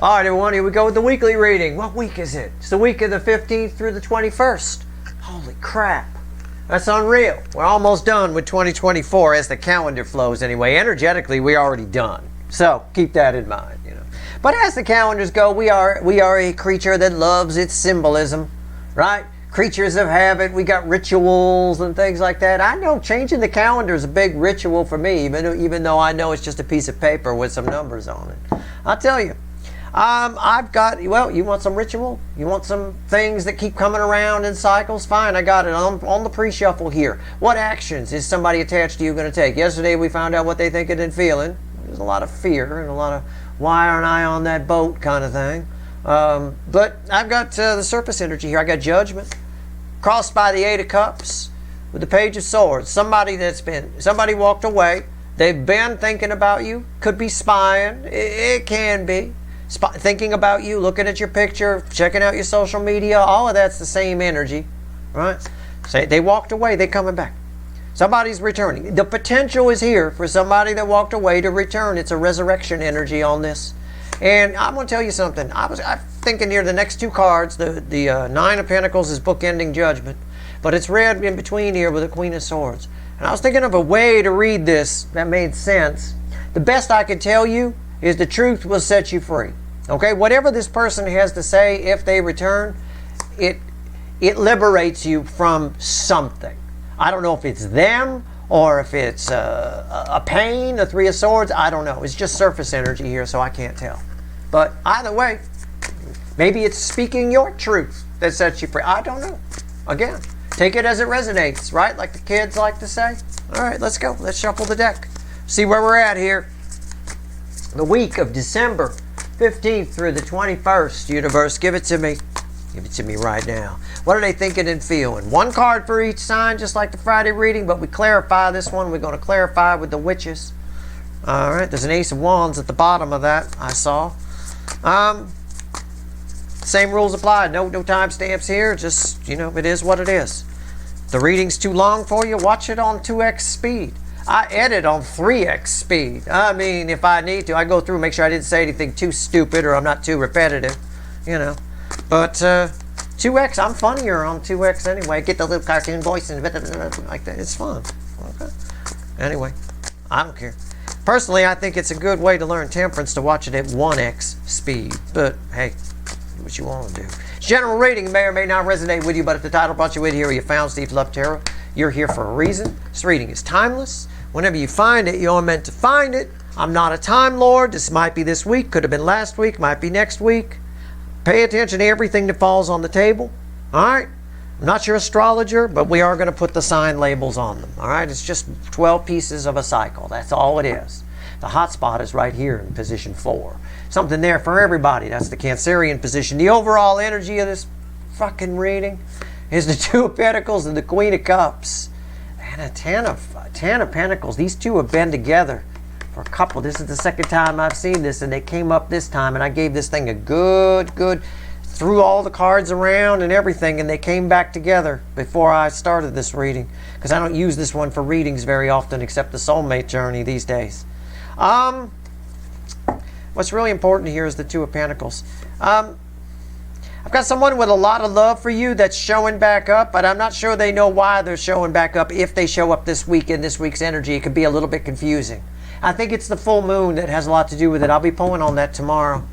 All right, everyone, here we go with the weekly reading. What week is it? It's the week of the 15th through the 21st. Holy crap. That's unreal. We're almost done with 2024 as the calendar flows anyway. Energetically, we're already done. So keep that in mind, you know. But as the calendars go, we are a creature that loves its symbolism, right? Creatures of habit. We got rituals and things like that. I know changing the calendar is a big ritual for me, even though I know it's just a piece of paper with some numbers on it. I'll tell you. I've got, well, you want some ritual? You want some things that keep coming around in cycles? Fine, I got it on the pre-shuffle here. What actions is somebody attached to you going to take? Yesterday we found out what they thinking and feeling. There's a lot of fear and a lot of why aren't I on that boat kind of thing. But I've got the surface energy here. I got judgment. Crossed by the 8 of Cups with the Page of Swords. Somebody walked away. They've been thinking about you. Could be spying. It can be. Thinking about you, looking at your picture, checking out your social media, all of that's the same energy, right? Say they walked away, they're coming back. Somebody's returning. The potential is here for somebody that walked away to return. It's a resurrection energy on this. And I'm going to tell you something. I'm thinking here the next two cards, the Nine of Pentacles is bookending judgment, but it's read in between here with the Queen of Swords. And I was thinking of a way to read this that made sense. The best I could tell you is the truth will set you free. Okay, whatever this person has to say, if they return, it liberates you from something. I don't know if it's them or if it's a pain, a Three of Swords. I don't know. It's just surface energy here, so I can't tell. But either way, maybe it's speaking your truth that sets you free. I don't know. Again, take it as it resonates, right? Like the kids like to say. All right, let's go. Let's shuffle the deck. See where we're at here. The week of December 15th through the 21st, universe, give it to me. Give it to me right now. What are they thinking and feeling? One card for each sign, just like the Friday reading, but we clarify this one. We're going to clarify with the witches. All right, there's an Ace of Wands at the bottom of that, I saw. Same rules apply. No timestamps here. Just, you know, it is what it is. If the reading's too long for you, watch it on 2x speed. I edit on 3x speed. I mean, if I need to, I go through and make sure I didn't say anything too stupid or I'm not too repetitive, you know. But 2x, I'm funnier on 2x anyway. Get the little cartoon voice and like that. It's fun. Okay. Anyway, I don't care. Personally, I think it's a good way to learn temperance to watch it at 1x speed. But hey, do what you want to do. General reading may or may not resonate with you, but if the title brought you in here or you found Steve Love Tarot, you're here for a reason. This reading is timeless. Whenever you find it, you're meant to find it. I'm not a time lord. This might be this week, could have been last week, might be next week. Pay attention to everything that falls on the table. All right? I'm not your astrologer, but we are going to put the sign labels on them. All right? It's just 12 pieces of a cycle. That's all it is. The hot spot is right here in position 4. Something there for everybody. That's the Cancerian position. The overall energy of this fucking reading is the Two of Pentacles and the Queen of Cups. And a Ten of Pentacles. These two have been together for a couple. This is the second time I've seen this, and they came up this time, and I gave this thing a good, threw all the cards around and everything, and they came back together before I started this reading, because I don't use this one for readings very often, except the soulmate journey these days. What's really important here is the Two of Pentacles. I've got someone with a lot of love for you that's showing back up, but I'm not sure they know why they're showing back up. If they show up this week in this week's energy, it could be a little bit confusing. I think it's the full moon that has a lot to do with it. I'll be pulling on that tomorrow.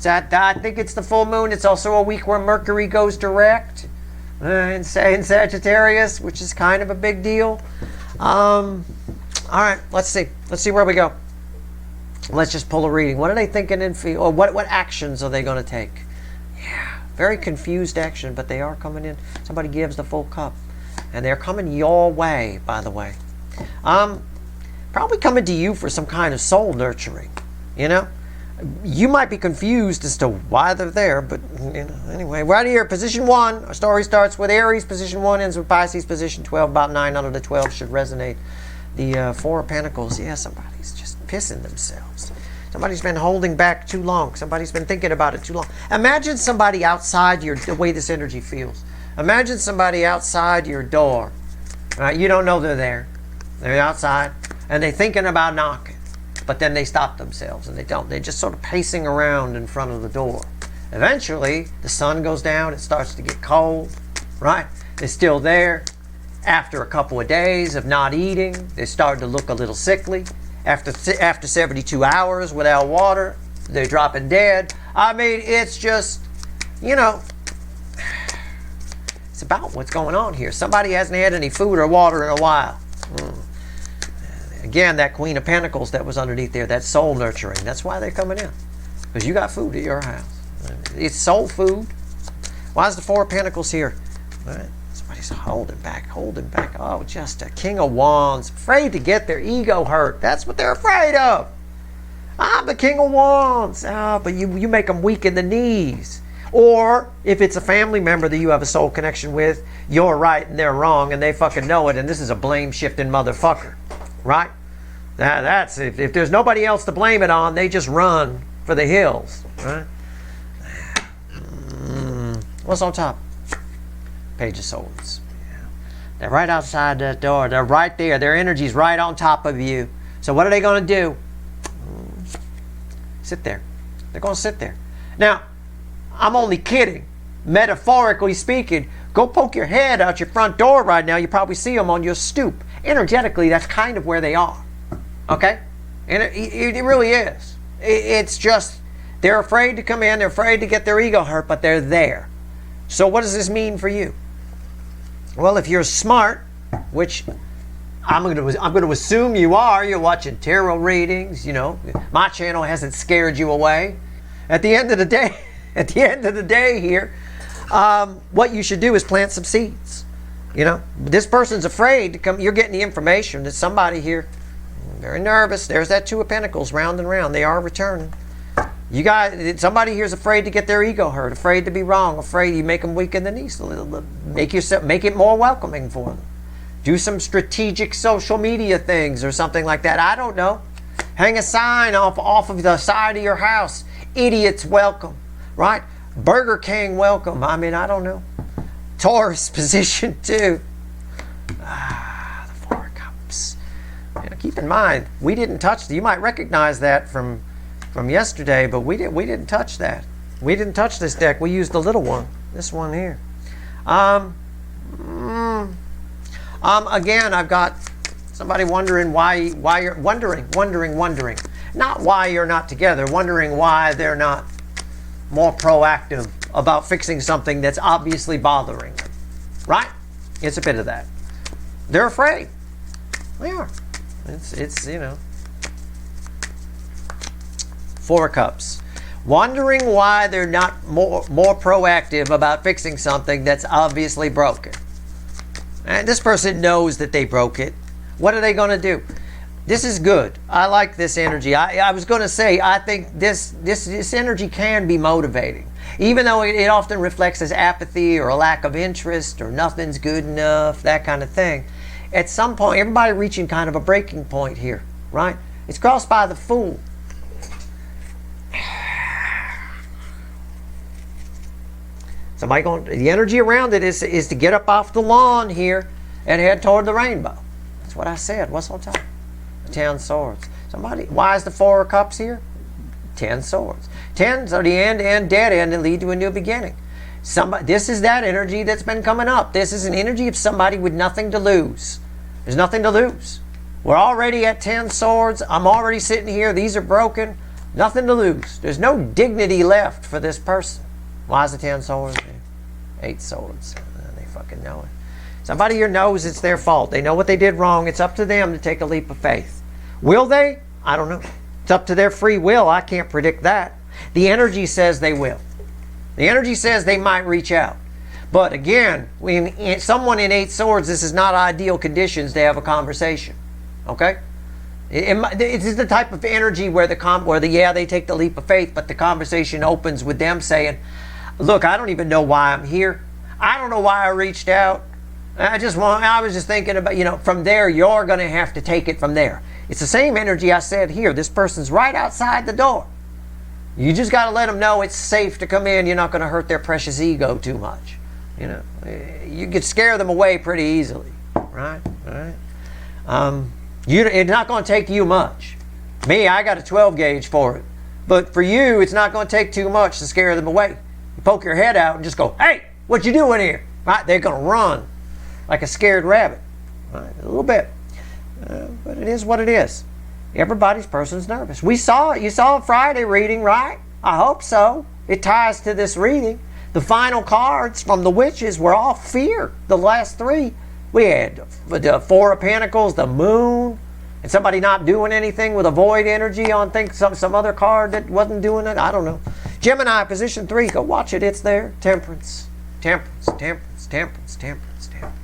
I think it's the full moon. It's also a week where Mercury goes direct in Sagittarius, which is kind of a big deal. All right, let's see. Let's see where we go. Let's just pull a reading. What are they thinking and feel? Or what actions are they going to take? Yeah. Very confused action, but they are coming in. Somebody gives the full cup. And they're coming your way, by the way. Probably coming to you for some kind of soul nurturing. You know? You might be confused as to why they're there, but you know, anyway. Right here, position 1. Our story starts with Aries. Position 1 ends with Pisces. Position 12, about 9 out of the 12 should resonate. The Four of Pentacles. Yeah, somebody's just pissing themselves. Somebody's been holding back too long. Somebody's been thinking about it too long. Imagine somebody outside the way this energy feels. Imagine somebody outside your door. Right? You don't know they're there. They're outside. And they're thinking about knocking. but then they stop themselves and they don't. They're just sort of pacing around in front of the door. Eventually, the sun goes down, it starts to get cold, right? They're still there. After a couple of days of not eating, they start to look a little sickly. After 72 hours without water, they're dropping dead. I mean, it's just, you know, it's about what's going on here. Somebody hasn't had any food or water in a while. Again, that Queen of Pentacles that was underneath there, that soul nurturing. That's why they're coming in. Because you got food at your house. It's soul food. Why is the Four of Pentacles here? Right. Somebody's holding back. Oh, just a King of Wands. Afraid to get their ego hurt. That's what they're afraid of. I'm the King of Wands. But you make them weak in the knees. Or if it's a family member that you have a soul connection with, you're right and they're wrong and they fucking know it, and this is a blame-shifting motherfucker. Right? That's if there's nobody else to blame it on, they just run for the hills. Right? What's on top? Page of Swords. Yeah. They're right outside that door. They're right there. Their energy's right on top of you. So what are they going to do? Sit there. They're going to sit there. Now, I'm only kidding. Metaphorically speaking, go poke your head out your front door right now. You probably see them on your stoop. Energetically, that's kind of where they are. Okay? And it really is. It's just, they're afraid to come in. They're afraid to get their ego hurt, but they're there. So what does this mean for you? Well, if you're smart, which I'm going to assume you are, you're watching tarot readings, you know, my channel hasn't scared you away. At the end of the day, here, what you should do is plant some seeds. You know, this person's afraid to come. You're getting the information that somebody here, very nervous. There's that Two of Pentacles, round and round. They are returning. You guys, somebody here is afraid to get their ego hurt, afraid to be wrong, afraid you make them weak in the knees. Make it more welcoming for them. Do some strategic social media things or something like that. I don't know. Hang a sign off of the side of your house. Idiots welcome, right? Burger King welcome. I mean, I don't know. Taurus position 2. The Four of Cups. Now, keep in mind, we didn't touch. You might recognize that from yesterday, but we didn't touch that. We didn't touch this deck. We used the little one, this one here. Again, I've got somebody wondering why you're wondering, not why you're not together, wondering why they're not more proactive about fixing something that's obviously bothering them. Right? It's a bit of that. They're afraid. They are. It's you know. Four of Cups. Wondering why they're not more proactive about fixing something that's obviously broken. And this person knows that they broke it. What are they going to do? This is good. I like this energy. I was going to say, I think this energy can be motivating. Even though it often reflects as apathy or a lack of interest or nothing's good enough, that kind of thing. At some point, everybody reaching kind of a breaking point here, right? It's crossed by the Fool. The energy around it is to get up off the lawn here and head toward the rainbow. That's what I said. What's on top? 10 swords. Why is the Four of Cups here? 10 swords. 10s are the end, dead end, and lead to a new beginning. This is that energy that's been coming up. This is an energy of somebody with nothing to lose. There's nothing to lose. We're already at 10 swords. I'm already sitting here. These are broken. Nothing to lose. There's no dignity left for this person. Why is the 10 swords here? 8 swords. They fucking know it. Somebody here knows it's their fault. They know what they did wrong. It's up to them to take a leap of faith. Will they? I don't know. It's up to their free will. I can't predict that. The energy says they will. The energy says they might reach out. But again, when someone in 8 swords, this is not ideal conditions to have a conversation. Okay? It is the type of energy where they take the leap of faith, but the conversation opens with them saying, look, I don't even know why I'm here. I don't know why I reached out. I was just thinking about, from there, you're going to have to take it from there. It's the same energy I said here. This person's right outside the door. You just got to let them know it's safe to come in. You're not going to hurt their precious ego too much. You could scare them away pretty easily. Right? It's not going to take you much. Me, I got a 12 gauge for it. But for you, it's not going to take too much to scare them away. You poke your head out and just go, hey, what you doing here? Right? They're going to run like a scared rabbit. Right? A little bit. But it is what it is. Everybody's person's nervous. You saw a Friday reading, right? I hope so. It ties to this reading. The final cards from the witches were all fear. The last three. We had the Four of Pentacles, the Moon, and somebody not doing anything with a void energy on some other card that wasn't doing it. I don't know. Gemini, position 3. Go watch it. It's there. Temperance. Temperance. Temperance. Temperance. Temperance. Temperance.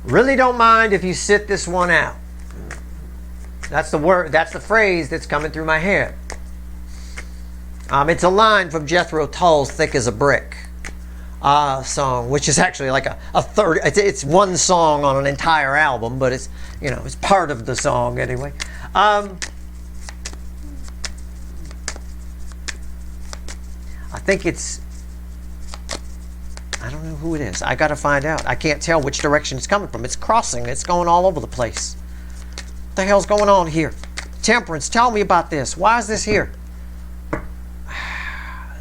Really don't mind if you sit this one out. That's the word. That's the phrase that's coming through my head. It's a line from Jethro Tull's "Thick as a Brick" song, which is actually like a third. It's one song on an entire album, but it's it's part of the song anyway. I think it's. I don't know who it is. I got to find out. I can't tell which direction it's coming from. It's crossing. It's going all over the place. What the hell's going on here? Temperance, tell me about this. Why is this here?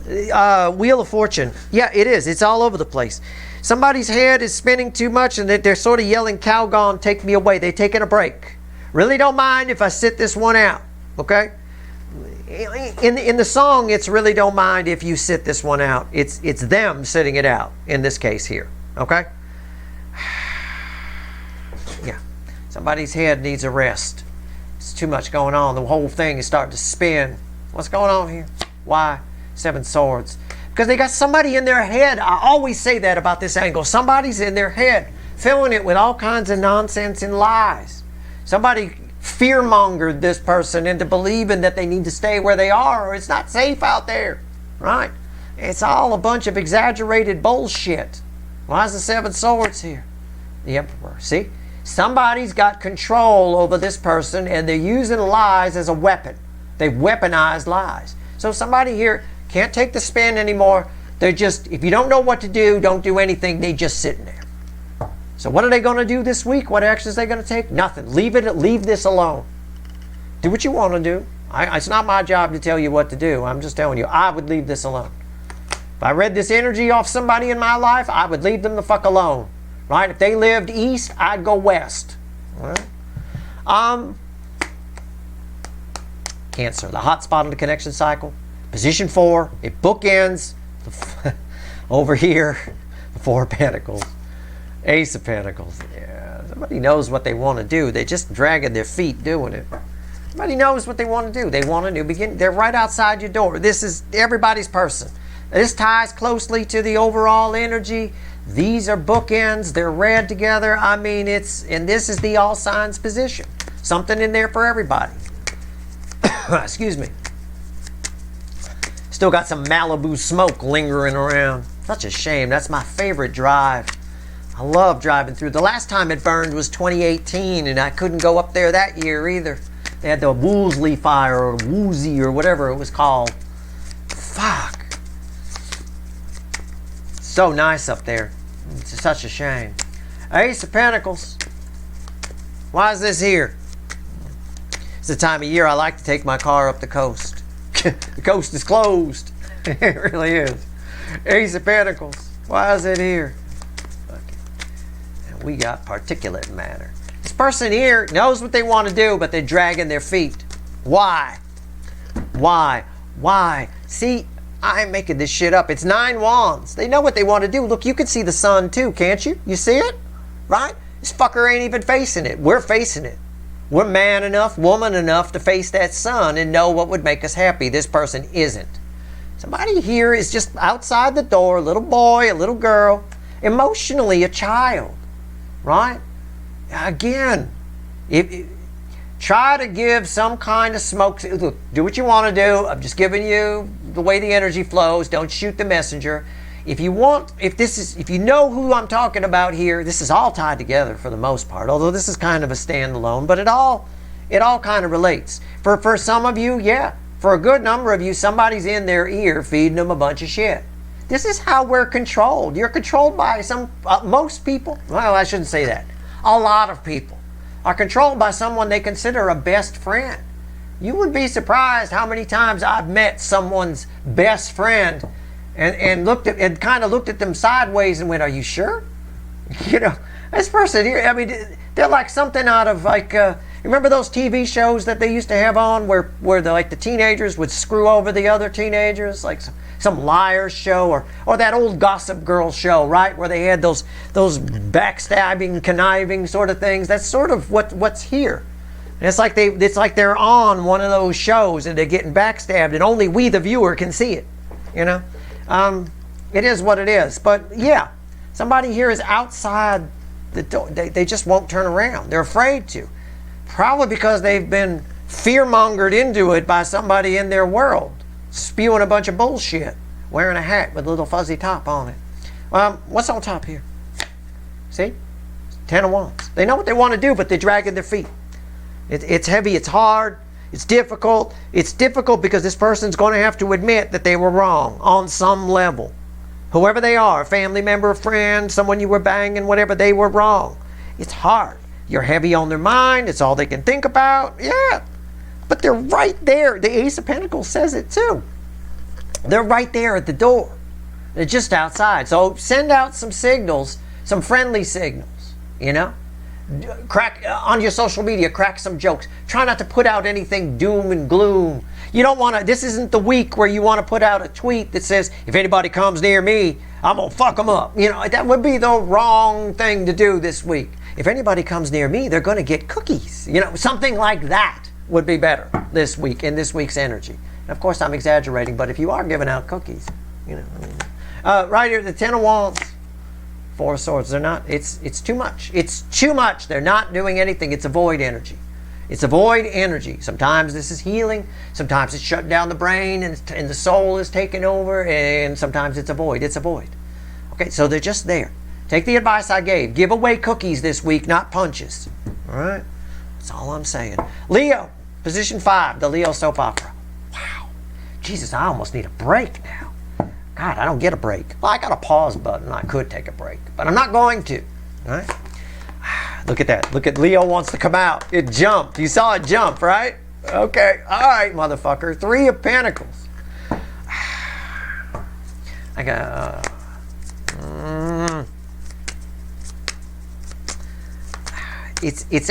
Wheel of Fortune. Yeah, it is. It's all over the place. Somebody's head is spinning too much and they're sort of yelling, Calgon, take me away. They're taking a break. Really don't mind if I sit this one out. Okay? In the song, it's really don't mind if you sit this one out. It's them sitting it out in this case here. Okay? Yeah. Somebody's head needs a rest. It's too much going on. The whole thing is starting to spin. What's going on here? Why? 7 swords. Because they got somebody in their head. I always say that about this angle. Somebody's in their head, filling it with all kinds of nonsense and lies. Somebody fear-mongered this person into believing that they need to stay where they are or it's not safe out there. Right? It's all a bunch of exaggerated bullshit. Why is the 7 swords here? The Emperor. See? Somebody's got control over this person and they're using lies as a weapon. They've weaponized lies. So somebody here can't take the spin anymore. They're just, if you don't know what to do, don't do anything. They're just sitting there. So what are they going to do this week? What actions are they going to take? Nothing. Leave this alone. Do what you want to do. It's not my job to tell you what to do. I'm just telling you, I would leave this alone. If I read this energy off somebody in my life, I would leave them the fuck alone. Right? If they lived east, I'd go west. All right? Cancer, the hot spot of the connection cycle. Position 4, it bookends over here, the 4 of Pentacles. Ace of Pentacles. Yeah, somebody knows what they want to do. They're just dragging their feet doing it. Somebody knows what they want to do. They want a new beginning. They're right outside your door. This is everybody's person. This ties closely to the overall energy. These are bookends. They're read together. I mean, and this is the all signs position. Something in there for everybody. Excuse me. Still got some Malibu smoke lingering around. Such a shame. That's my favorite drive. I love driving through. The last time it burned was 2018, and I couldn't go up there that year either. They had the Woolsey fire, or Woozy, or whatever it was called. Fuck. So nice up there. It's such a shame. Ace of Pentacles. Why is this here? It's the time of year I like to take my car up the coast. The coast is closed. It really is. Ace of Pentacles. Why is it here? We got particulate matter. This person here knows what they want to do, but they're dragging their feet. Why? Why? Why? See, I'm making this shit up. It's 9 wands. They know what they want to do. Look, you can see the sun too, can't you? You see it? Right? This fucker ain't even facing it. We're facing it. We're man enough, woman enough to face that sun and know what would make us happy. This person isn't. Somebody here is just outside the door, a little boy, a little girl, emotionally a child. Right? Again, try to give some kind of smoke. Look, do what you want to do. I'm just giving you the way the energy flows. Don't shoot the messenger. If you know who I'm talking about here, this is all tied together for the most part. Although this is kind of a standalone, but it all kind of relates. For some of you, yeah. For a good number of you, somebody's in their ear feeding them a bunch of shit. This is how we're controlled. You're controlled by most people. Well, I shouldn't say that. A lot of people are controlled by someone they consider a best friend. You would be surprised how many times I've met someone's best friend and kind of looked at them sideways and went, "Are you sure?" You know, this person here, I mean, they're like something out of like, remember those TV shows that they used to have on where the teenagers would screw over the other teenagers, like some liar show or that old Gossip Girl show, right? Where they had those backstabbing, conniving sort of things. That's sort of what's here. And it's like they're on one of those shows and they're getting backstabbed, and only we, the viewer, can see it. You know, it is what it is. But yeah, somebody here is outside the door. They just won't turn around. They're afraid to, probably because they've been fear-mongered into it by somebody in their world, spewing a bunch of bullshit, wearing a hat with a little fuzzy top on it. What's on top here? See? 10 of Wands. They know what they want to do, but they're dragging their feet. It's heavy, it's hard, it's difficult. It's difficult because this person's going to have to admit that they were wrong on some level. Whoever they are, a family member, a friend, someone you were banging, whatever, they were wrong. It's hard. You're heavy on their mind. It's all they can think about. Yeah. But they're right there. The Ace of Pentacles says it too. They're right there at the door. They're just outside. So send out some signals, some friendly signals, you know? Crack on your social media, crack some jokes. Try not to put out anything doom and gloom. You don't want to, this isn't the week where you want to put out a tweet that says, if anybody comes near me, I'm going to fuck them up. You know, that would be the wrong thing to do this week. If anybody comes near me, they're going to get cookies. You know, something like that would be better this week, in this week's energy. And of course, I'm exaggerating, but if you are giving out cookies, you know. I mean, right here, the 10 of Wands, 4 of Swords. They're not, it's too much. It's too much. They're not doing anything. It's a void energy. It's a void energy. Sometimes this is healing. Sometimes it's shutting down the brain and the soul is taking over. And sometimes it's a void. It's a void. Okay, so they're just there. Take the advice I gave. Give away cookies this week, not punches. All right? That's all I'm saying. Leo, position 5, the Leo soap opera. Wow. Jesus, I almost need a break now. God, I don't get a break. Well, I got a pause button. I could take a break, but I'm not going to. All right? Look at that. Look at Leo wants to come out. It jumped. You saw it jump, right? Okay. All right, motherfucker. 3 of Pentacles. I got...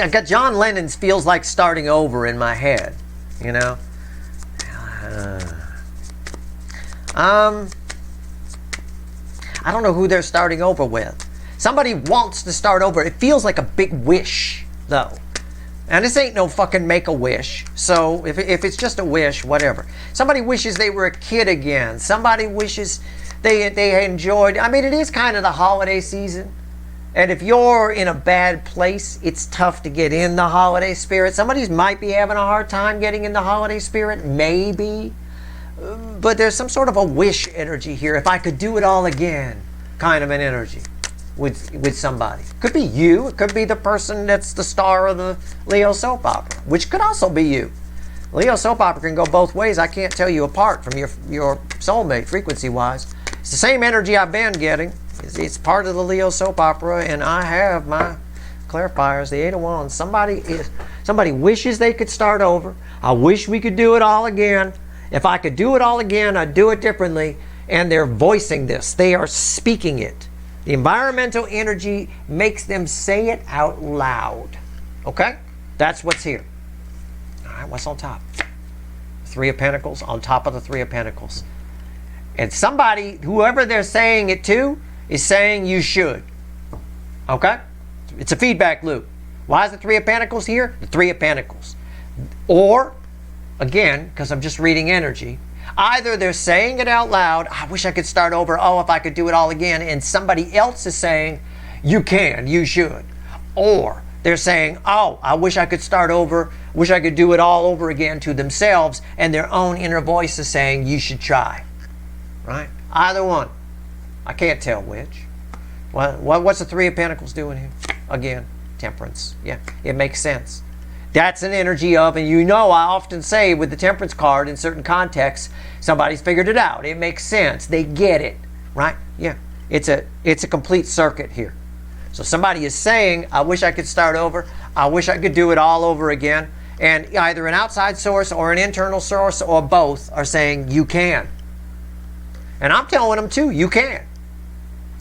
I got John Lennon's Feels Like Starting Over in my head, you know? I don't know who they're starting over with. Somebody wants to start over. It feels like a big wish, though. And this ain't no fucking Make-A-Wish. So if it's just a wish, whatever. Somebody wishes they were a kid again. Somebody wishes they enjoyed. I mean, it is kind of the holiday season. And if you're in a bad place, it's tough to get in the holiday spirit. Somebody might be having a hard time getting in the holiday spirit. Maybe. But there's some sort of a wish energy here. If I could do it all again, kind of an energy with somebody. Could be you. It could be the person that's the star of the Leo soap opera, which could also be you. Leo soap opera can go both ways. I can't tell you apart from your soulmate, frequency-wise. It's the same energy I've been getting. It's part of the Leo soap opera, and I have my clarifiers, the 8 of Wands. Somebody wishes they could start over. I wish we could do it all again. If I could do it all again, I'd do it differently. And they're voicing this. They are speaking it. The environmental energy makes them say it out loud. Okay? That's what's here. All right, what's on top? 3 of Pentacles on top of the 3 of Pentacles. And somebody, whoever they're saying it to, is saying you should. Okay? It's a feedback loop. Why is the 3 of Pentacles here? The 3 of Pentacles. Or, again, because I'm just reading energy, either they're saying it out loud, I wish I could start over, oh, if I could do it all again, and somebody else is saying, you can, you should. Or they're saying, oh, I wish I could start over, wish I could do it all over again to themselves, and their own inner voice is saying, you should try. Right? Either one. I can't tell which. What's the 3 of Pentacles doing here? Again, Temperance. Yeah, it makes sense. That's an energy of, and you know I often say with the Temperance card in certain contexts, somebody's figured it out. It makes sense. They get it. right? Yeah, it's a complete circuit here. So somebody is saying, I wish I could start over. I wish I could do it all over again. And either an outside source or an internal source or both are saying you can. And I'm telling them too, you can.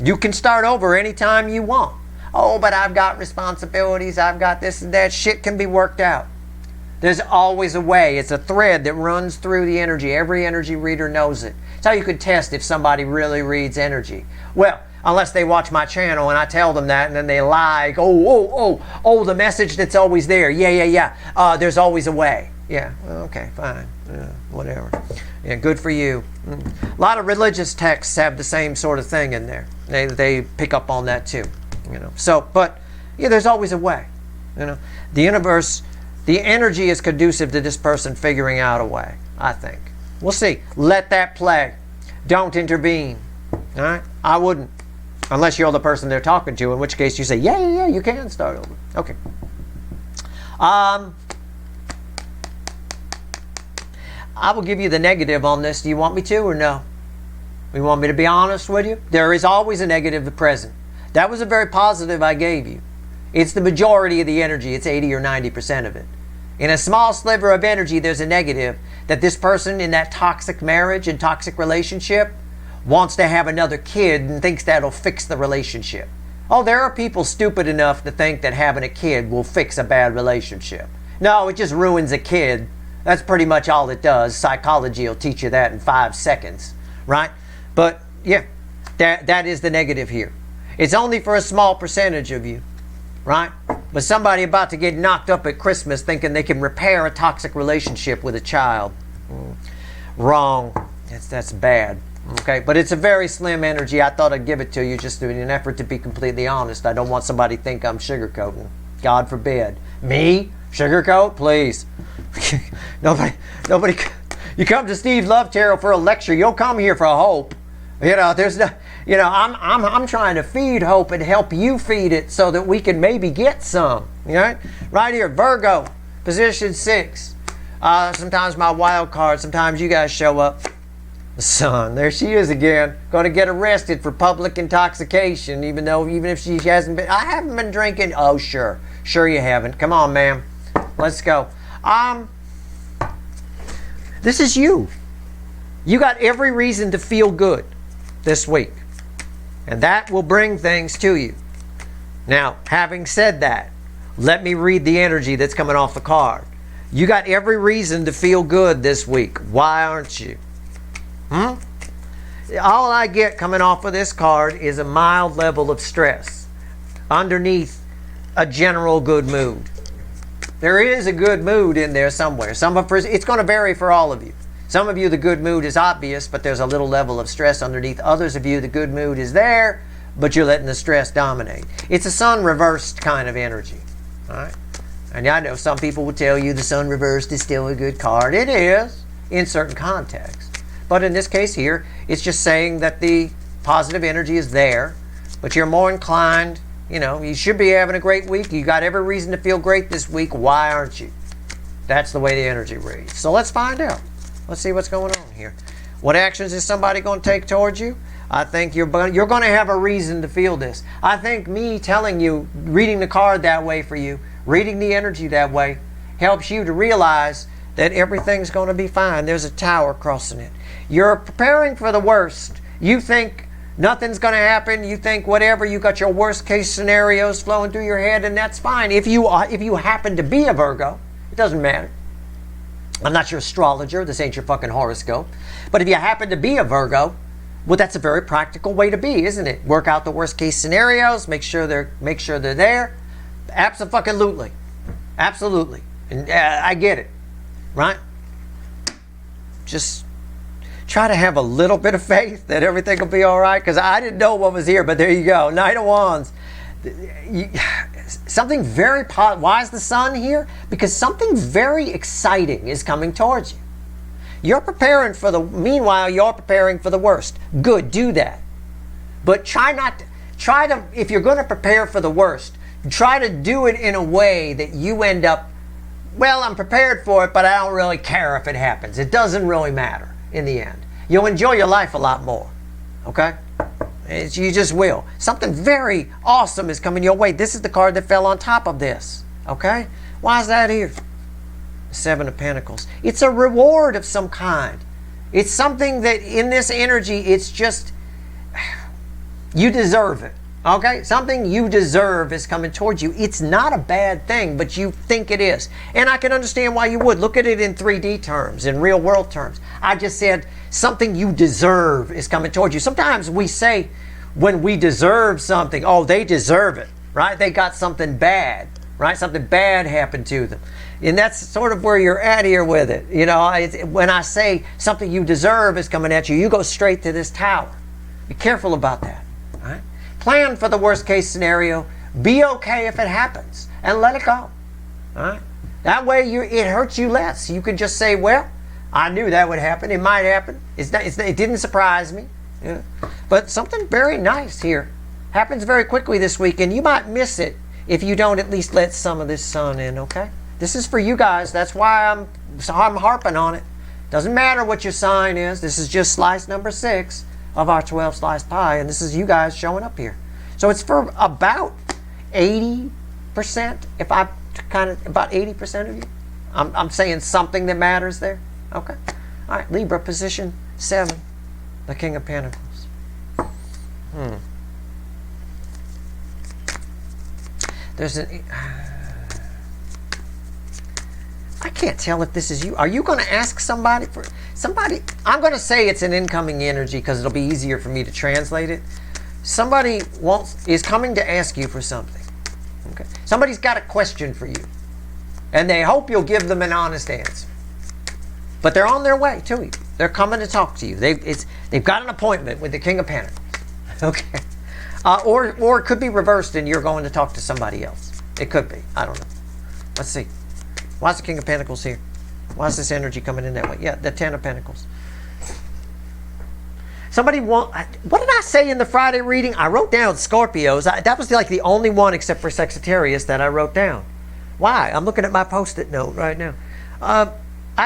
You can start over anytime you want. Oh, but I've got responsibilities, I've got this and that. Shit can be worked out. There's always a way. It's a thread that runs through the energy. Every energy reader knows it. It's how you can test if somebody really reads energy. Well, unless they watch my channel and I tell them that and then they lie. Oh, the message that's always there. Yeah. There's always a way. Yeah, okay, fine. Whatever. Yeah, good for you. A lot of religious texts have the same sort of thing in there. They pick up on that too. So, but yeah, there's always a way. The universe, the energy is conducive to this person figuring out a way, I think. We'll see. Let that play. Don't intervene. All right? I wouldn't. Unless you're the person they're talking to, in which case you say, yeah, you can start over. Okay. I will give you the negative on this. Do you want me to or no? You want me to be honest with you? There is always a negative present. That was a very positive I gave you. It's the majority of the energy. It's 80 or 90% of it. In a small sliver of energy, there's a negative that this person in that toxic marriage and toxic relationship wants to have another kid and thinks that'll fix the relationship. Oh, there are people stupid enough to think that having a kid will fix a bad relationship. No, it just ruins a kid. That's pretty much all it does. Psychology will teach you that in 5 seconds, right? But yeah, that is the negative here. It's only for a small percentage of you, right? But somebody about to get knocked up at Christmas thinking they can repair a toxic relationship with a child. Wrong. That's bad. Okay, but it's a very slim energy. I thought I'd give it to you just in an effort to be completely honest. I don't want somebody to think I'm sugarcoating. God forbid. Me? Sugarcoat? Please. Nobody. You come to Steve Love Tarot for a lecture. You'll come here for hope. There's no. I'm trying to feed hope and help you feed it so that we can maybe get some. Right here, Virgo, position 6. Sometimes my wild card. Sometimes you guys show up. The Sun. There she is again. Going to get arrested for public intoxication, even if she hasn't been. I haven't been drinking. Oh, sure you haven't. Come on, ma'am. Let's go. This is you. You got every reason to feel good this week. And that will bring things to you. Now, having said that, let me read the energy that's coming off the card. You got every reason to feel good this week. Why aren't you? All I get coming off of this card is a mild level of stress underneath a general good mood. There is a good mood in there somewhere. It's going to vary for all of you. Some of you, the good mood is obvious, but there's a little level of stress underneath. Others of you, the good mood is there, but you're letting the stress dominate. It's a Sun reversed kind of energy. All right? And I know some people will tell you the Sun reversed is still a good card. It is, in certain contexts. But in this case here, it's just saying that the positive energy is there, but you're more inclined, you should be having a great week. You got every reason to feel great this week. Why aren't you? That's the way the energy reads. So let's find out. Let's see what's going on here. What actions is somebody going to take towards you? I think you're going to have a reason to feel this. I think me telling you, reading the card that way for you, reading the energy that way, helps you to realize that everything's going to be fine. There's a tower crossing it. You're preparing for the worst. You think nothing's going to happen. You think whatever. You got your worst case scenarios flowing through your head, and that's fine. If you happen to be a Virgo, it doesn't matter. I'm not your astrologer. This ain't your fucking horoscope. But if you happen to be a Virgo, well, that's a very practical way to be, isn't it? Work out the worst case scenarios. Make sure they're there. Abso-fucking-lutely. Absolutely. And I get it. Right? Just try to have a little bit of faith that everything will be all right, because I didn't know what was here, but there you go. Knight of Wands. Something very positive. Why is the Sun here? Because something very exciting is coming towards you. Meanwhile, you're preparing for the worst. Good, do that. But if you're going to prepare for the worst, try to do it in a way that you end up, well, I'm prepared for it, but I don't really care if it happens. It doesn't really matter in the end. You'll enjoy your life a lot more. Okay? You just will. Something very awesome is coming your way. This is the card that fell on top of this. Okay? Why is that here? Seven of Pentacles. It's a reward of some kind. It's something that in this energy, it's just, you deserve it. Okay? Something you deserve is coming towards you. It's not a bad thing, but you think it is. And I can understand why you would. Look at it in 3D terms, in real world terms. I just said something you deserve is coming towards you. Sometimes we say when we deserve something, oh, they deserve it, right? They got something bad, right? Something bad happened to them. And that's sort of where you're at here with it. You know, when I say something you deserve is coming at you, you go straight to this tower. Be careful about that, right? Plan for the worst case scenario. Be okay if it happens and let it go. All right? That way it hurts you less. You can just say, well, I knew that would happen. It might happen. It didn't surprise me. Yeah. But something very nice here happens very quickly this week, and you might miss it if you don't at least let some of this sun in, okay? This is for you guys. That's why I'm harping on it. Doesn't matter what your sign is. This is just slice number 6 of our 12 slice pie, and this is you guys showing up here. So it's for about 80%, if I about 80% of you. I'm saying something that matters there. Okay. All right, Libra, position 7, the King of Pentacles. There's an... I can't tell if this is you. Are you going to ask somebody for... Somebody... I'm going to say it's an incoming energy because it'll be easier for me to translate it. Somebody is coming to ask you for something. Okay. Somebody's got a question for you. And they hope you'll give them an honest answer. But they're on their way to you. They're coming to talk to you. They've got an appointment with the King of Pentacles. Okay. Or it could be reversed and you're going to talk to somebody else. It could be. I don't know. Let's see. Why is the King of Pentacles here? Why is this energy coming in that way? Yeah, the 10 of Pentacles. What did I say in the Friday reading? I wrote down Scorpios. That was like the only one except for Sagittarius that I wrote down. Why? I'm looking at my post-it note right now. I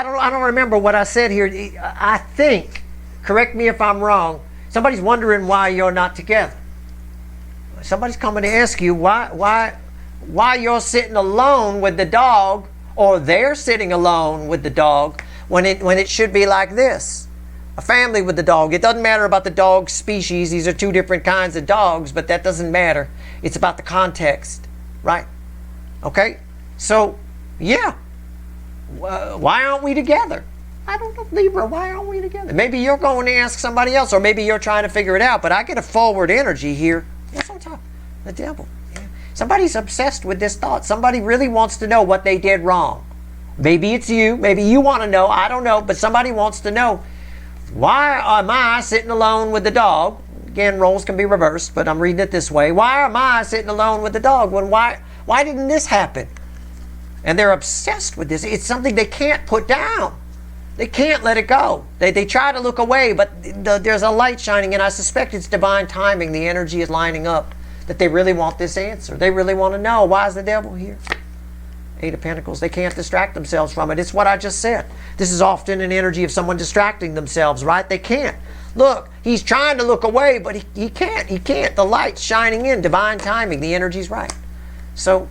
don't remember what I said here. I think, correct me if I'm wrong, somebody's wondering why you're not together. Somebody's coming to ask you why you're sitting alone with the dog, or they're sitting alone with the dog when it should be like this. A family with the dog. It doesn't matter about the dog species. These are two different kinds of dogs, but that doesn't matter. It's about the context, right? Okay? So, yeah. Why aren't we together? I don't know, Libra, why aren't we together? Maybe you're going to ask somebody else, or maybe you're trying to figure it out, but I get a forward energy here. What's on top? The devil. Yeah. Somebody's obsessed with this thought. Somebody really wants to know what they did wrong. Maybe it's you. Maybe you want to know. I don't know, but somebody wants to know. Why am I sitting alone with the dog? Again, roles can be reversed, but I'm reading it this way. Why am I sitting alone with the dog? Why didn't this happen? And they're obsessed with this. It's something they can't put down. They can't let it go. They try to look away, but there's a light shining, and I suspect it's divine timing. The energy is lining up that they really want this answer. They really want to know, why is the devil here? 8 of Pentacles. They can't distract themselves from it. It's what I just said. This is often an energy of someone distracting themselves, right? They can't. Look, he's trying to look away, but he can't. He can't. The light's shining in. Divine timing. The energy's right. So,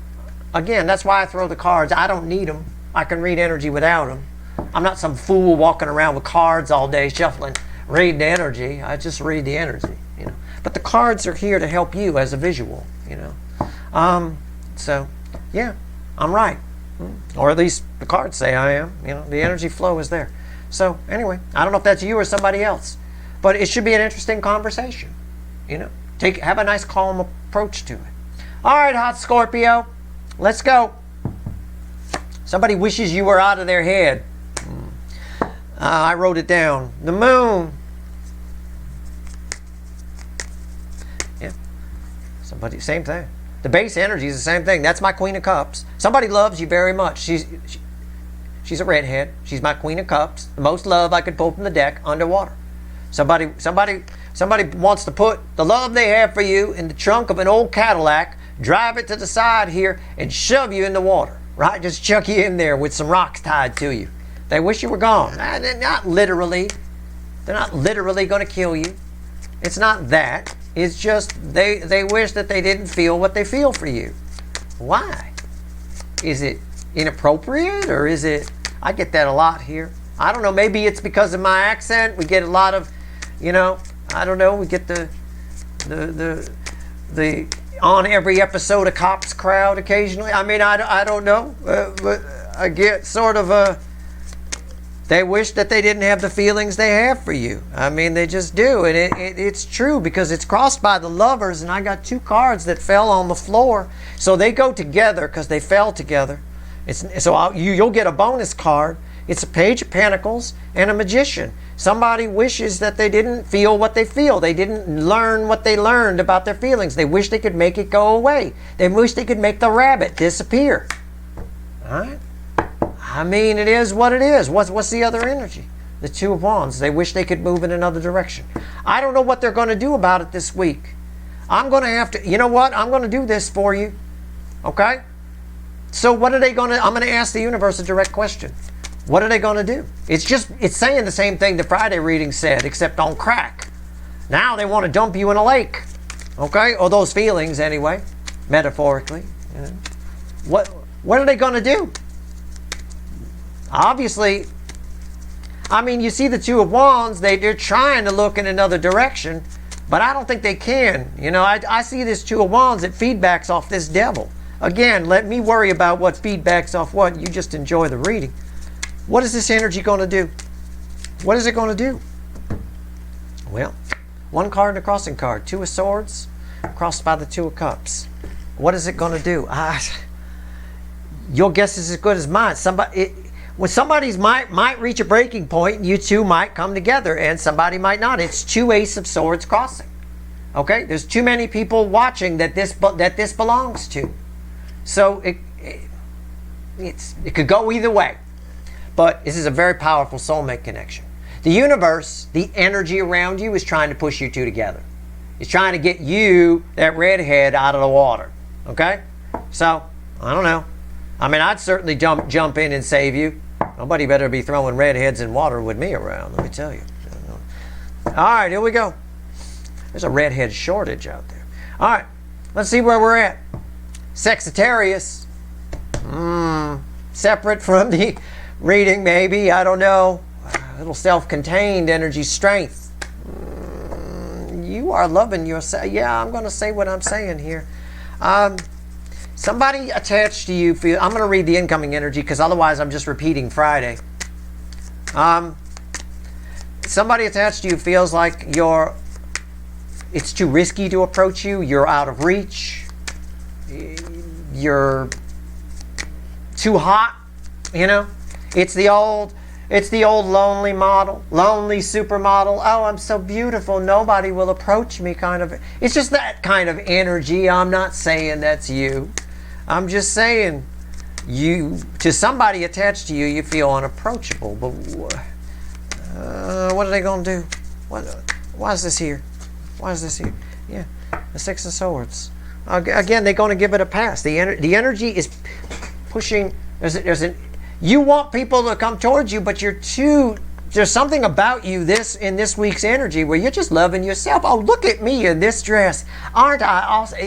again, that's why I throw the cards. I don't need them. I can read energy without them. I'm not some fool walking around with cards all day shuffling, reading the energy. I just read the energy, you know. But the cards are here to help you as a visual, you know. So, yeah, I'm right. Or at least the cards say I am. You know, the energy flow is there. So, anyway, I don't know if that's you or somebody else. But it should be an interesting conversation, you know. Have a nice, calm approach to it. All right, hot Scorpio, let's go. Somebody wishes you were out of their head. I wrote it down. The moon. Yeah. Somebody, same thing. The base energy is the same thing. That's my Queen of Cups. Somebody loves you very much. She's a redhead. She's my Queen of Cups. The most love I could pull from the deck underwater. Somebody wants to put the love they have for you in the trunk of an old Cadillac, drive it to the side here, and shove you in the water. Right? Just chuck you in there with some rocks tied to you. They wish you were gone. They're not literally. They're not literally going to kill you. It's not that. It's just they wish that they didn't feel what they feel for you. Why? Is it inappropriate, or is it... I get that a lot here. I don't know. Maybe it's because of my accent. We get a lot of, you know, I don't know. We get the on every episode of Cops crowd occasionally. I mean, I don't know. But I get sort of a... They wish that they didn't have the feelings they have for you. I mean, they just do. And it's true, because it's crossed by the Lovers, and I got 2 cards that fell on the floor. So they go together because they fell together. You'll get a bonus card. It's a Page of Pentacles and a Magician. Somebody wishes that they didn't feel what they feel. They didn't learn what they learned about their feelings. They wish they could make it go away. They wish they could make the rabbit disappear. All right? I mean, it is what it is. What's the other energy? The 2 of Wands. They wish they could move in another direction. I don't know what they're going to do about it this week. I'm going to have to... You know what? I'm going to do this for you. Okay? So what are they going to... I'm going to ask the universe a direct question. What are they going to do? It's saying the same thing the Friday reading said, except on crack. Now they want to dump you in a lake. Okay? Or those feelings, anyway. Metaphorically. You know? What are they going to do? Obviously, I mean, you see the 2 of Wands, they're trying to look in another direction, but I don't think they can. You know, I see this 2 of Wands, it feedbacks off this Devil. Again, let me worry about what feedbacks off what. You just enjoy the reading. What is this energy going to do? What is it going to do? Well, 1 card and a crossing card. 2 of Swords, crossed by the 2 of Cups. What is it going to do? Your guess is as good as mine. When somebody's might reach a breaking point, you two might come together, and somebody might not. It's 2 Ace of Swords crossing. Okay, there's too many people watching that this belongs to. So it could go either way. But this is a very powerful soulmate connection. The universe, the energy around you, is trying to push you 2 together. It's trying to get you, that redhead, out of the water. Okay? So, I don't know. I mean, I'd certainly jump in and save you. Nobody better be throwing redheads in water with me around, let me tell you. All right, here we go. There's a redhead shortage out there. All right, let's see where we're at. Sagittarius. Separate from the reading, maybe. I don't know. A little self-contained energy strength. You are loving yourself. Yeah, I'm going to say what I'm saying here. Somebody attached to you I'm going to read the incoming energy, because otherwise I'm just repeating Friday. Somebody attached to you feels like it's too risky to approach you. You're out of reach. You're too hot. You know, it's the old lonely model, lonely supermodel. Oh, I'm so beautiful, nobody will approach me kind of. It's just that kind of energy. I'm not saying that's you. I'm just saying, to somebody attached to you, you feel unapproachable. But what are they going to do? Why is this here? Why is this here? Yeah, the 6 of Swords. Again, they're going to give it a pass. The energy is pushing. You want people to come towards you, but there's something about you in this week's energy where you're just loving yourself. Oh, look at me in this dress. Aren't I awesome?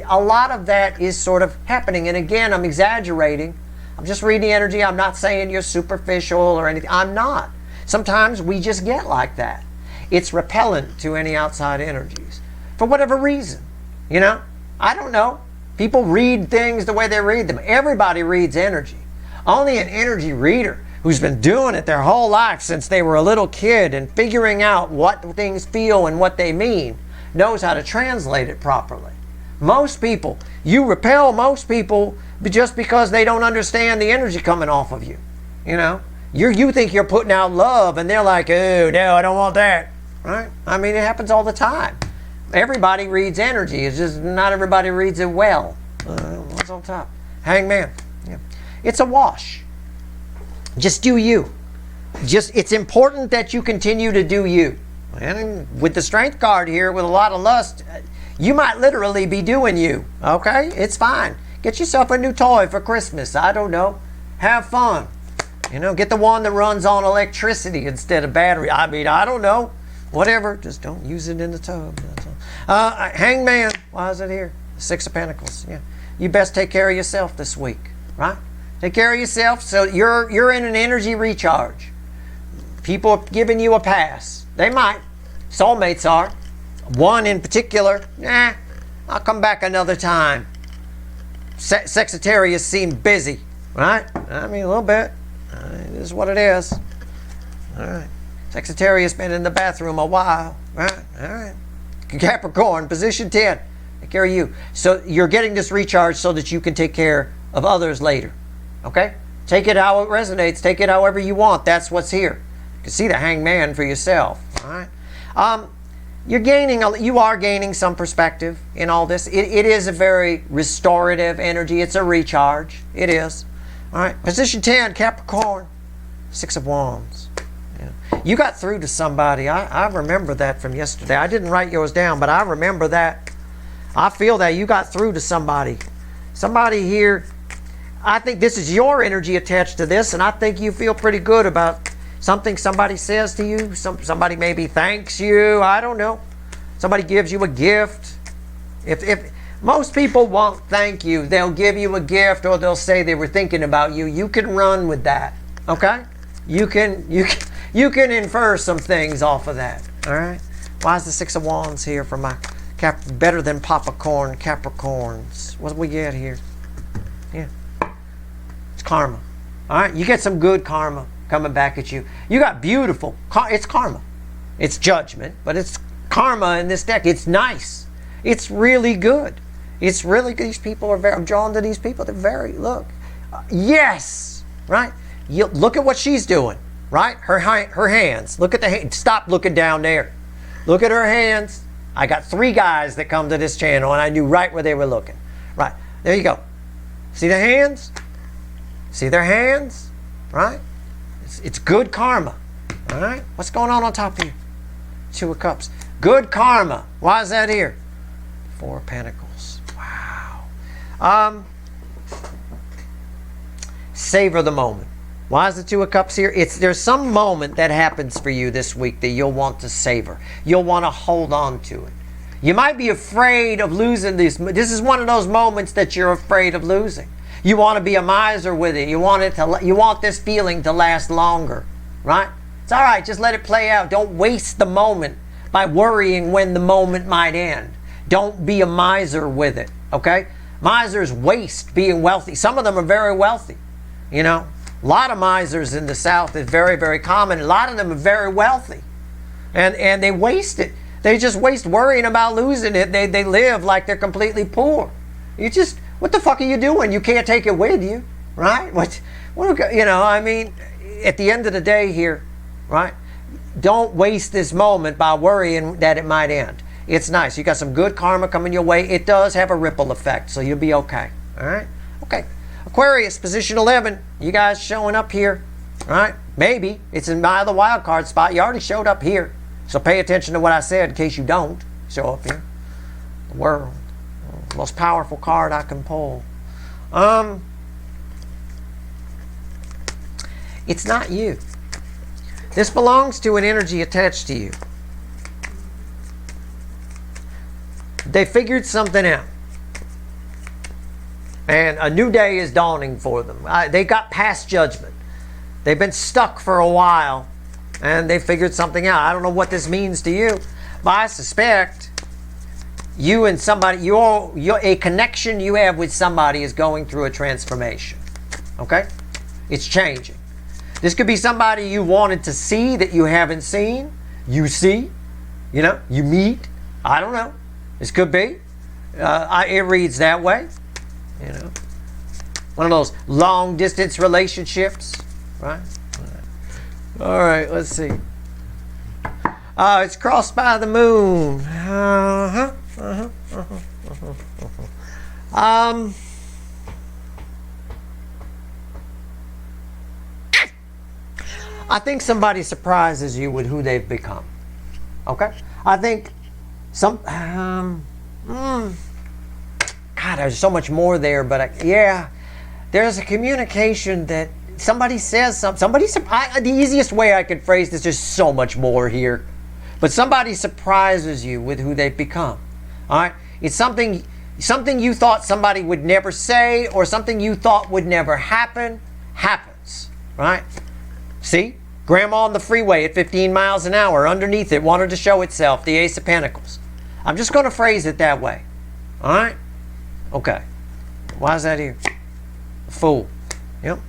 A lot of that is sort of happening. And again, I'm exaggerating. I'm just reading the energy. I'm not saying you're superficial or anything. I'm not. Sometimes we just get like that. It's repellent to any outside energies for whatever reason. You know, I don't know. People read things the way they read them. Everybody reads energy. Only an energy reader who's been doing it their whole life since they were a little kid and figuring out what things feel and what they mean knows how to translate it properly. Most people, you repel most people just because they don't understand the energy coming off of you. You know, you think you're putting out love, and they're like, oh, no, I don't want that. Right? I mean, it happens all the time. Everybody reads energy. It's just not everybody reads it well. What's on top? Hangman. Yeah. It's a wash. Just do you. It's important that you continue to do you. And with the Strength card here, with a lot of lust, you might literally be doing you. Okay? It's fine. Get yourself a new toy for Christmas. I don't know. Have fun. You know, get the one that runs on electricity instead of battery. I mean, I don't know. Whatever. Just don't use it in the tub. Hangman. Why is it here? Six of Pentacles. Yeah. You best take care of yourself this week, right? Take care of yourself. So you're in an energy recharge. People are giving you a pass. They might. Soulmates are. One in particular, I'll come back another time. Sagittarius seem busy, right? I mean, a little bit. It is what it is. All right. Sagittarius been in the bathroom a while, right? All right. Capricorn, position 10. Take care of you. So you're getting this recharge so that you can take care of others later. Okay? Take it how it resonates. Take it however you want. That's what's here. You can see the Hangman for yourself. All right? You are gaining some perspective in all this. It is a very restorative energy. It's a recharge. It is. All right. Position 10, Capricorn. Six of Wands. Yeah. You got through to somebody. I remember that from yesterday. I didn't write yours down, but I remember that. I feel that you got through to somebody. Somebody here. I think this is your energy attached to this, and I think you feel pretty good about something somebody says to you. Somebody maybe thanks you. I don't know. Somebody gives you a gift. If most people won't thank you, they'll give you a gift or they'll say they were thinking about you. You can run with that. Okay? You can infer some things off of that. All right? Why is the Six of Wands here for my better than popcorn Capricorns? What do we get here? Yeah. It's karma. All right? You get some good karma coming back at you. You got beautiful. It's karma. It's judgment, but it's karma in this deck. It's nice. It's really good. It's really good. These people are very, I'm drawn to these people. They're very, look. Yes. Right? You look at what she's doing. Right? Her hands. Look at the hand. Stop looking down there. Look at her hands. I got 3 guys that come to this channel and I knew right where they were looking. Right. There you go. See the hands? See their hands? Right? It's good karma. All right? What's going on top here? 2 of Cups. Good karma. Why is that here? 4 of Pentacles. Wow. Savor the moment. Why is the 2 of Cups here? There's some moment that happens for you this week that you'll want to savor. You'll want to hold on to it. You might be afraid of losing this. This is one of those moments that you're afraid of losing. You want to be a miser with it. You want this feeling to last longer, right? It's all right. Just let it play out. Don't waste the moment by worrying when the moment might end. Don't be a miser with it, okay? Misers waste being wealthy. Some of them are very wealthy, you know. A lot of misers in the South is very, very common. A lot of them are very wealthy, and they waste it. They just waste worrying about losing it. They live like they're completely poor. What the fuck are you doing? You can't take it with you, right? You know, I mean, at the end of the day here, right? Don't waste this moment by worrying that it might end. It's nice. You got some good karma coming your way. It does have a ripple effect, so you'll be okay. All right? Okay. Aquarius, position 11. You guys showing up here, all right? Maybe. It's in my other wild card spot. You already showed up here. So pay attention to what I said in case you don't show up here. The World. Most powerful card I can pull. It's not you. This belongs to an energy attached to you. They figured something out. And a new day is dawning for them. They got past judgment. They've been stuck for a while. And they figured something out. I don't know what this means to you. But I suspect you and somebody, a connection you have with somebody is going through a transformation. Okay? It's changing. This could be somebody you wanted to see that you haven't seen. You see. You know, you meet. I don't know. This could be. It reads that way. You know. One of those long distance relationships. Right? All right, let's see. It's crossed by the moon. I think somebody surprises you with who they've become. Okay? I think God, there's so much more there, but there's a communication that somebody says something. The easiest way I could phrase this, there's so much more here. But somebody surprises you with who they've become. All right? It's something you thought somebody would never say, or something you thought would never happen, happens. Right? See? Grandma on the freeway at 15 miles an hour. Underneath it wanted to show itself, the Ace of Pentacles. I'm just going to phrase it that way. All right? Okay. Why is that here? A Fool. Yep.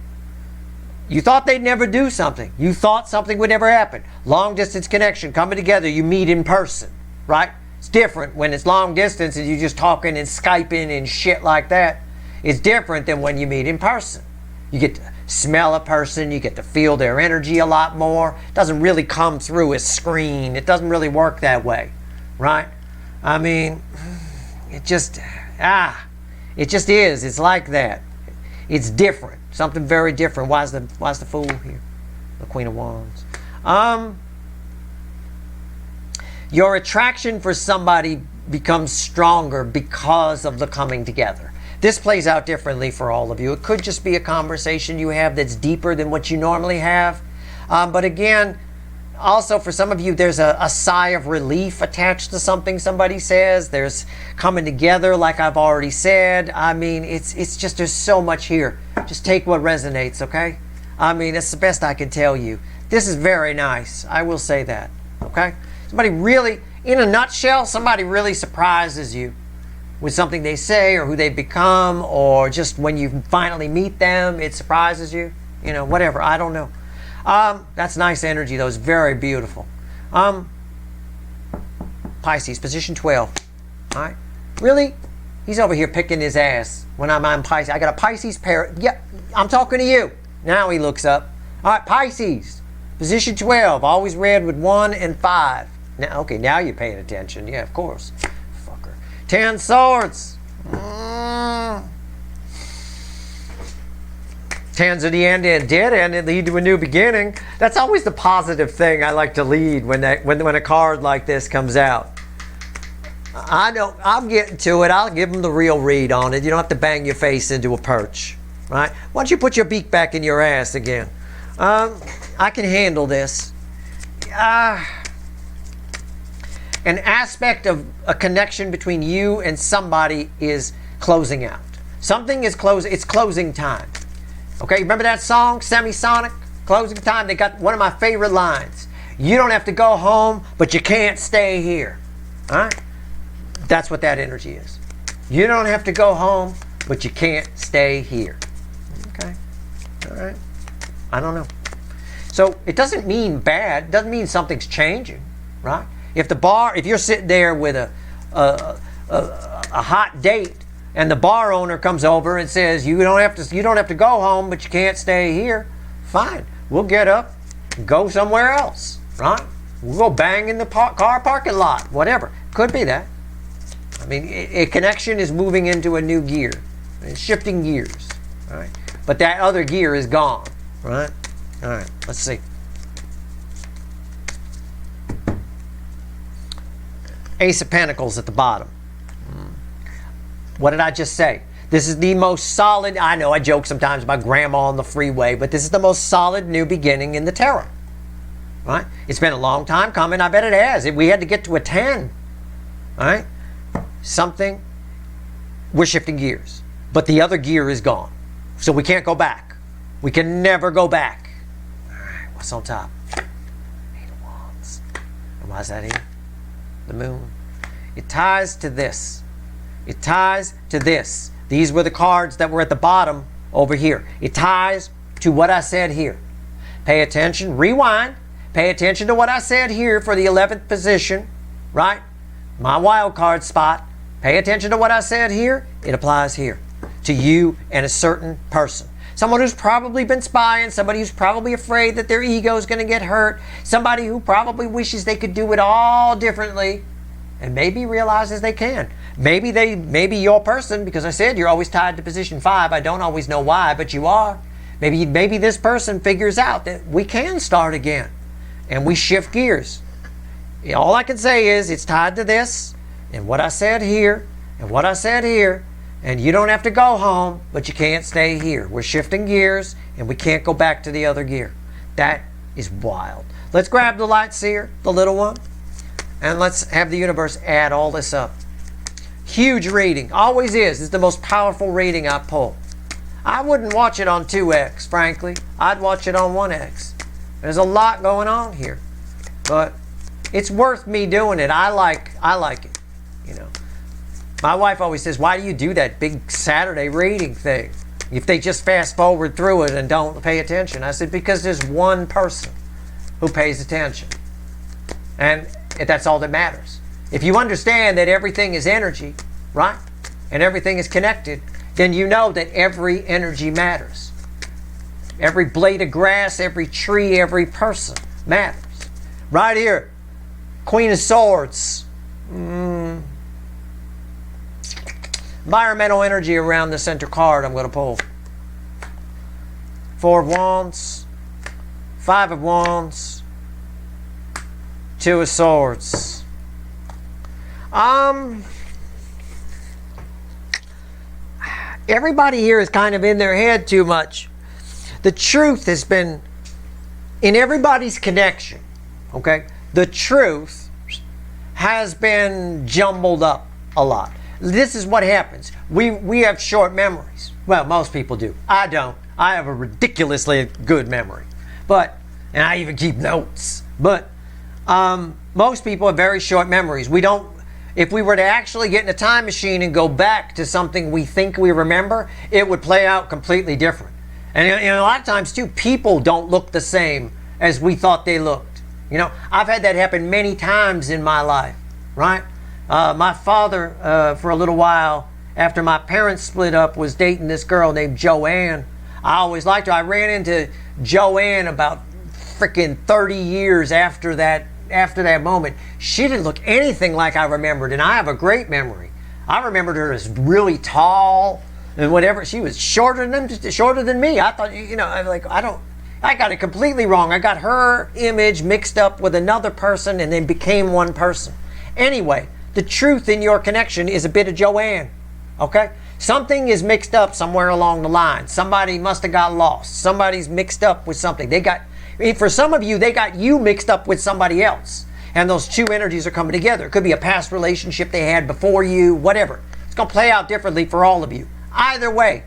You thought they'd never do something. You thought something would never happen. Long distance connection, coming together, you meet in person. Right? It's different when it's long distance and you're just talking and Skyping and shit like that. It's different than when you meet in person. You get to smell a person, you get to feel their energy a lot more. It doesn't really come through a screen. It doesn't really work that way. Right? I mean, it just is. It's like that. It's different. Something very different. Why's the Fool here? The Queen of Wands. Your attraction for somebody becomes stronger because of the coming together. This plays out differently for all of you. It could just be a conversation you have that's deeper than what you normally have. But again, also for some of you, there's a sigh of relief attached to something somebody says. There's coming together, like I've already said. I mean, it's just, there's so much here. Just take what resonates, okay? I mean, it's the best I can tell you. This is very nice. I will say that, okay? Somebody really, in a nutshell, somebody really surprises you with something they say or who they become, or just when you finally meet them, it surprises you. You know, whatever. I don't know. That's nice energy, though. It's very beautiful. Pisces, position 12. All right. Really? He's over here picking his ass when I'm on Pisces. I got a Pisces pair. Yeah, I'm talking to you. Now he looks up. All right, Pisces, position 12. Always read with 1 and 5. Now, okay, now you're paying attention. Yeah, of course. Fucker. 10 swords. Tens of the end and dead end and lead to a new beginning. That's always the positive thing I like to lead when a card like this comes out. I know I'm getting to it. I'll give them the real read on it. You don't have to bang your face into a perch, right? Why don't you put your beak back in your ass again? I can handle this. An aspect of a connection between you and somebody is closing out. Something is closing. It's closing time. Okay, remember that song, Semisonic? Closing time. They got one of my favorite lines. You don't have to go home, but you can't stay here. All right? That's what that energy is. You don't have to go home, but you can't stay here. Okay? All right? I don't know. So it doesn't mean bad. It doesn't mean something's changing, right? If you're sitting there with a hot date, and the bar owner comes over and says, you don't have to go home, but you can't stay here, fine. We'll get up and go somewhere else, right? We'll go bang in the car parking lot, whatever. Could be that. I mean, a connection is moving into a new gear. It's shifting gears, right? But that other gear is gone, right? All right, let's see. Ace of Pentacles at the bottom. What did I just say? This is the most solid, I know I joke sometimes about grandma on the freeway, but this is the most solid new beginning in the tarot. Right? It's been a long time coming. I bet it has. We had to get to a 10. All right? Something, we're shifting gears. But the other gear is gone. So we can't go back. We can never go back. All right, what's on top? 8 of Wands. And why is that here? The moon. It ties to this. It ties to this. These were the cards that were at the bottom over here. It ties to what I said here. Pay attention. Rewind. Pay attention to what I said here for the 11th position. Right? My wild card spot. Pay attention to what I said here. It applies here. To you and a certain person. Someone who's probably been spying. Somebody who's probably afraid that their ego is going to get hurt. Somebody who probably wishes they could do it all differently. And maybe realizes they can. Maybe your person, because I said you're always tied to position 5. I don't always know why, but you are. Maybe this person figures out that we can start again. And we shift gears. All I can say is it's tied to this, and what I said here, and what I said here, and you don't have to go home, but you can't stay here. We're shifting gears, and we can't go back to the other gear. That is wild. Let's grab the light seer, the little one. And let's have the universe add all this up. Huge reading. Always is. It's the most powerful reading I pull. I wouldn't watch it on 2X, frankly. I'd watch it on 1X. There's a lot going on here. But it's worth me doing it. I like it. You know. My wife always says, why do you do that big Saturday reading thing? If they just fast forward through it and don't pay attention. I said, because there's one person who pays attention. And that's all that matters. If you understand that everything is energy, right? And everything is connected, then you know that every energy matters. Every blade of grass, every tree, every person matters. Right here, Queen of Swords. Environmental energy around the center card I'm going to pull. 4 of Wands, 5 of Wands, 2 of Swords. Everybody here is kind of in their head too much. The truth has been in everybody's connection. Okay? The truth has been jumbled up a lot. This is what happens. We have short memories. Well, most people do. I don't. I have a ridiculously good memory. And I even keep notes. But most people have very short memories. If we were to actually get in a time machine and go back to something we think we remember, it would play out completely different. And a lot of times, too, people don't look the same as we thought they looked. You know, I've had that happen many times in my life, right? My father, for a little while, after my parents split up, was dating this girl named Joanne. I always liked her. I ran into Joanne about freaking 30 years after that moment. She didn't look anything like I remembered, and I have a great memory. I remembered her as really tall and whatever. She was shorter than me. I thought, you know, I got it completely wrong. I got her image mixed up with another person and then became one person. Anyway, the truth in your connection is a bit of Joanne, okay? Something is mixed up somewhere along the line. Somebody must have got lost. Somebody's mixed up with something. For some of you, they got you mixed up with somebody else. And those two energies are coming together. It could be a past relationship they had before you, whatever. It's going to play out differently for all of you. Either way,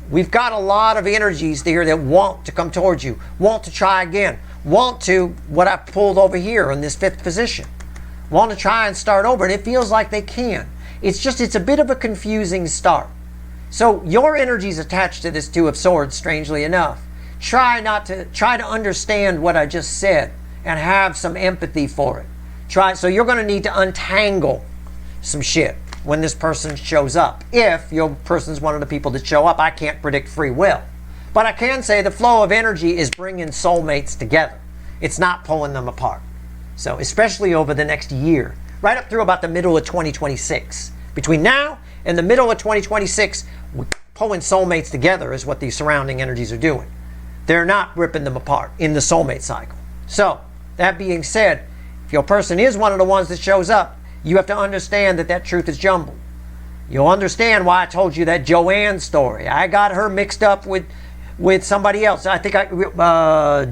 we've got a lot of energies here that want to come towards you, want to try again, want to, what I pulled over here in this 5th position, want to try and start over, and it feels like they can. It's a bit of a confusing start. So your energy is attached to this 2 of Swords, strangely enough. Try to understand what I just said and have some empathy for it. So you're going to need to untangle some shit when this person shows up. If your person's one of the people that show up, I can't predict free will. But I can say the flow of energy is bringing soulmates together. It's not pulling them apart. So especially over the next year, right up through about the middle of 2026. Between now and the middle of 2026, pulling soulmates together is what these surrounding energies are doing. They're not ripping them apart in the soulmate cycle. So, that being said, if your person is one of the ones that shows up, you have to understand that truth is jumbled. You'll understand why I told you that Joanne story. I got her mixed up with somebody else. I think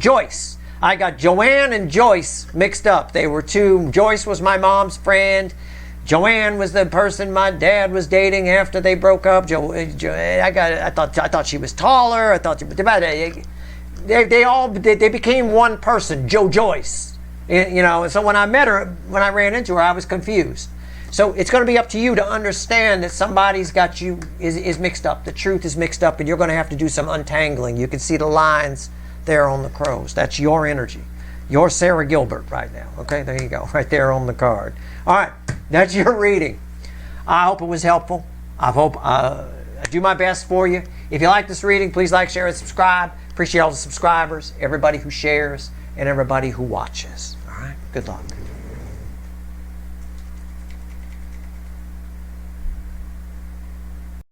Joyce. I got Joanne and Joyce mixed up. They were two. Joyce was my mom's friend. Joanne was the person my dad was dating after they broke up. I thought she was taller. I thought they became one person, Joyce. You know, so when I met her, when I ran into her, I was confused. So it's going to be up to you to understand that somebody's got you is mixed up. The truth is mixed up, and you're going to have to do some untangling. You can see the lines there on the crows. That's your energy. You're Sarah Gilbert right now. Okay, there you go, right there on the card. All right, that's your reading. I hope it was helpful. I hope I do my best for you. If you like this reading, please like, share, and subscribe. Appreciate all the subscribers, everybody who shares, and everybody who watches. All right, good luck.